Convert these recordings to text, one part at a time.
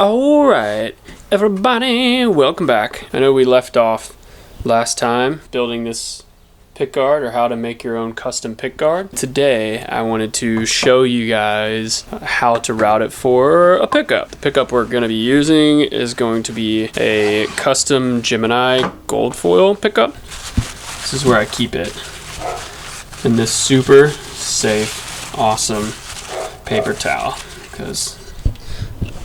Alright, everybody, welcome back. I know we left off last time building this pick guard, or how to make your own custom pick guard. Today I wanted to show you guys how to route it for a pickup. The pickup we're going to be using is going to be a custom Gemini gold foil pickup. This is where I keep it in this super safe, awesome paper towel, because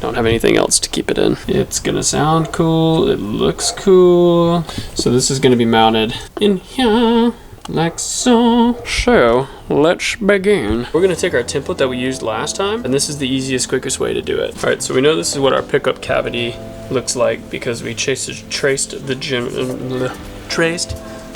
don't have anything else to keep it in. It's gonna sound cool, it looks cool. So this is gonna be mounted in here, like so. So let's begin. We're gonna take our template that we used last time, and this is the easiest, quickest way to do it. All right, so we know this is what our pickup cavity looks like because we traced the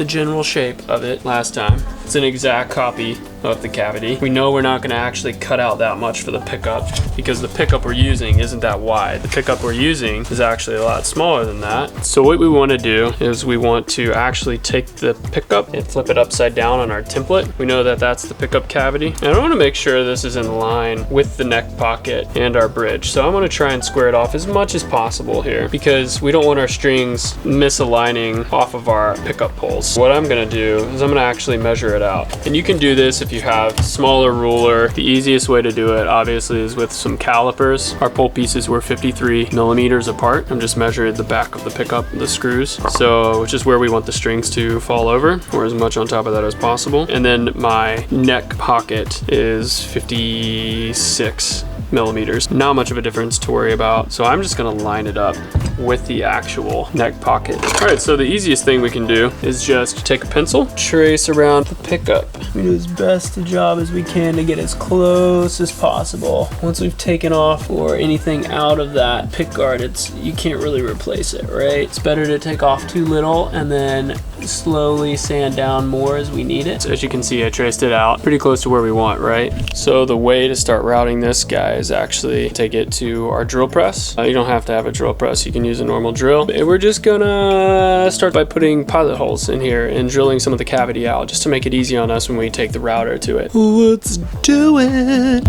general shape of it last time. It's an exact copy of the cavity. We know we're not going to actually cut out that much for the pickup because the pickup we're using isn't that wide. The pickup we're using is actually a lot smaller than that. So what we want to do is we want to actually take the pickup and flip it upside down on our template. We know that that's the pickup cavity. And I want to make sure this is in line with the neck pocket and our bridge. So I'm going to try and square it off as much as possible here because we don't want our strings misaligning off of our pickup poles. What I'm going to do is I'm going to actually measure it out. And you can do this if you have a smaller ruler. The easiest way to do it obviously is with some calipers. Our pole pieces were 53 millimeters apart. I'm just measuring the back of the pickup, the screws. So, which is where we want the strings to fall over, or as much on top of that as possible. And then my neck pocket is 56 millimeters. Not much of a difference to worry about. So I'm just gonna line it up with the actual neck pocket. All right, so the easiest thing we can do is just take a pencil, trace around the pickup. We do as best a job as we can to get as close as possible. Once we've taken off or anything out of that pick guard, you can't really replace it, right? It's better to take off too little and then slowly sand down more as we need it. So as you can see, I traced it out pretty close to where we want, right? So the way to start routing this guy is actually take it to our drill press. You don't have to have a drill press, you can use a normal drill. And we're just gonna start by putting pilot holes in here and drilling some of the cavity out just to make it easy on us when we take the router to it. Let's do it.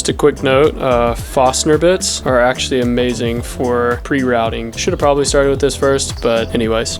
A quick note, Fastener bits are actually amazing for pre-routing. Should have probably started with this first, but anyways.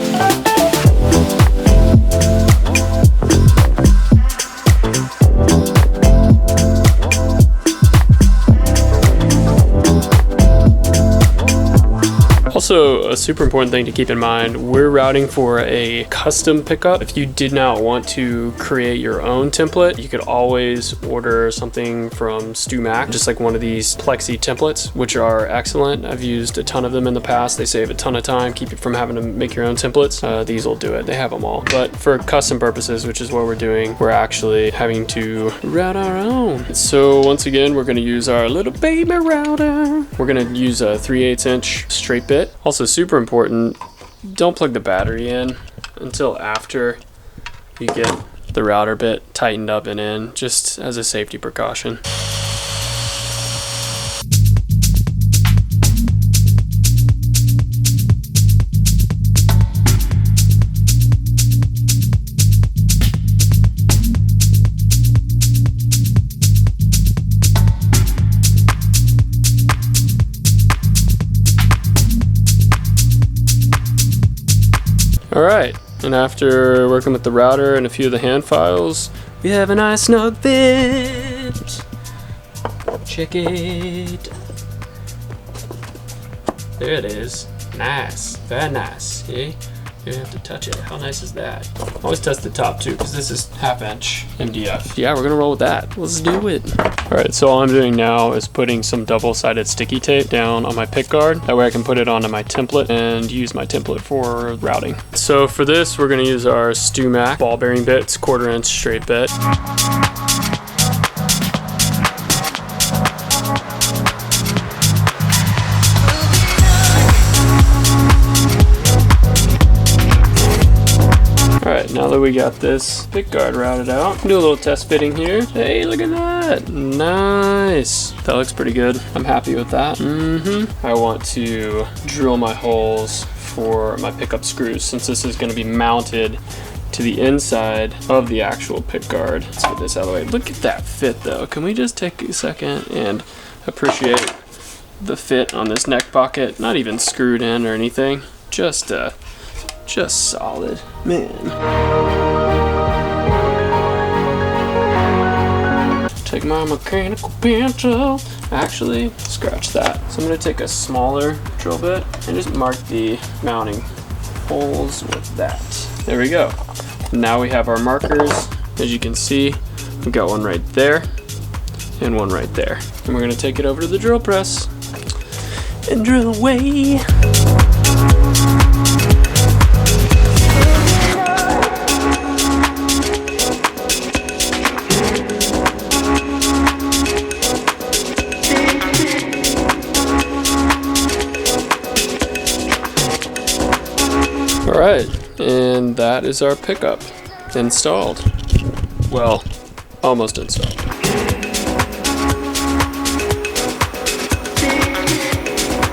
Also, a super important thing to keep in mind, we're routing for a custom pickup. If you did not want to create your own template, you could always order something from StuMac, just like one of these plexi templates, which are excellent. I've used a ton of them in the past. They save a ton of time, keep you from having to make your own templates. These will do it, they have them all. But for custom purposes, which is what we're doing, we're actually having to route our own. So once again, we're gonna use our little baby router. We're gonna use a 3/8 inch straight bit. Also super important, don't plug the battery in until after you get the router bit tightened up and in, just as a safety precaution. All right, and after working with the router and a few of the hand files, we have a nice snug fit. Check it. There it is. Nice, very nice. See? You don't have to touch it. How nice is that? Always test the top too, because this is 1/2 inch MDF. Yeah, we're gonna roll with that. Let's do it. All right, so all I'm doing now is putting some double-sided sticky tape down on my pick guard. That way I can put it onto my template and use my template for routing. So for this, we're gonna use our StuMac ball bearing bits, 1/4 inch straight bit. Now that we got this pickguard routed out. Do a little test fitting here. Hey, look at that. Nice. That looks pretty good. I'm happy with that. I want to drill my holes for my pickup screws since this is going to be mounted to the inside of the actual pickguard. Let's get this out of the way. Look at that fit though. Can we just take a second and appreciate the fit on this neck pocket? Not even screwed in or anything. Just solid, man. Take my mechanical pencil. Actually, scratch that. So I'm gonna take a smaller drill bit and just mark the mounting holes with that. There we go. Now we have our markers. As you can see, we've got one right there and one right there. And we're gonna take it over to the drill press and drill away. All right, and that is our pickup installed. Well, almost installed.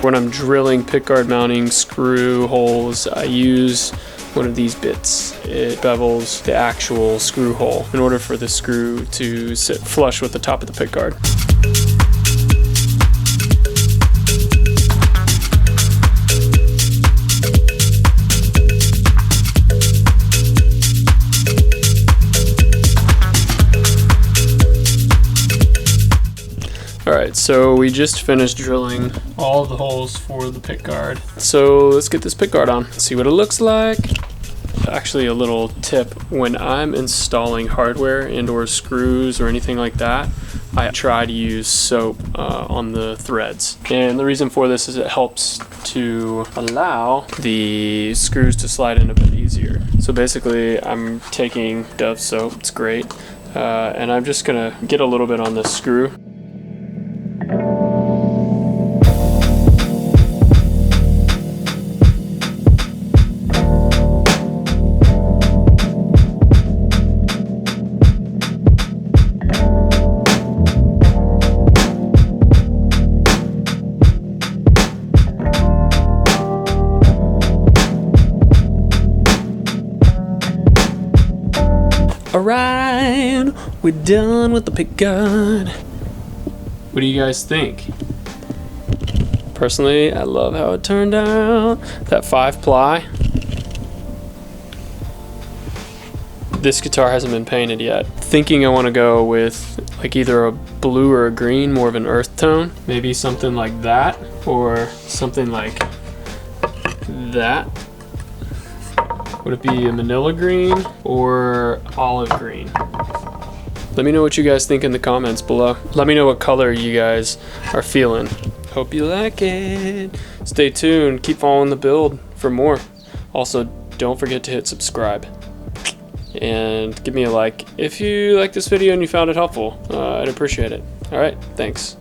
When I'm drilling pickguard mounting screw holes, I use one of these bits. It bevels the actual screw hole in order for the screw to sit flush with the top of the pickguard. Alright, so we just finished drilling all of the holes for the pickguard. So let's get this pickguard on, see what it looks like. Actually, a little tip, when I'm installing hardware and or screws or anything like that, I try to use soap on the threads. And the reason for this is it helps to allow the screws to slide in a bit easier. So basically, I'm taking Dove soap, it's great, and I'm just gonna get a little bit on this screw. Alright, we're done with the pickguard. What do you guys think? Personally, I love how it turned out. That 5-ply. This guitar hasn't been painted yet. Thinking I want to go with like either a blue or a green, more of an earth tone. Maybe something like that, or something like that. Would it be a manila green or olive green? Let me know what you guys think in the comments below. Let me know what color you guys are feeling. Hope you like it. Stay tuned, keep following the build for more. Also, don't forget to hit subscribe. And give me a like if you like this video and you found it helpful. I'd appreciate it. All right, thanks.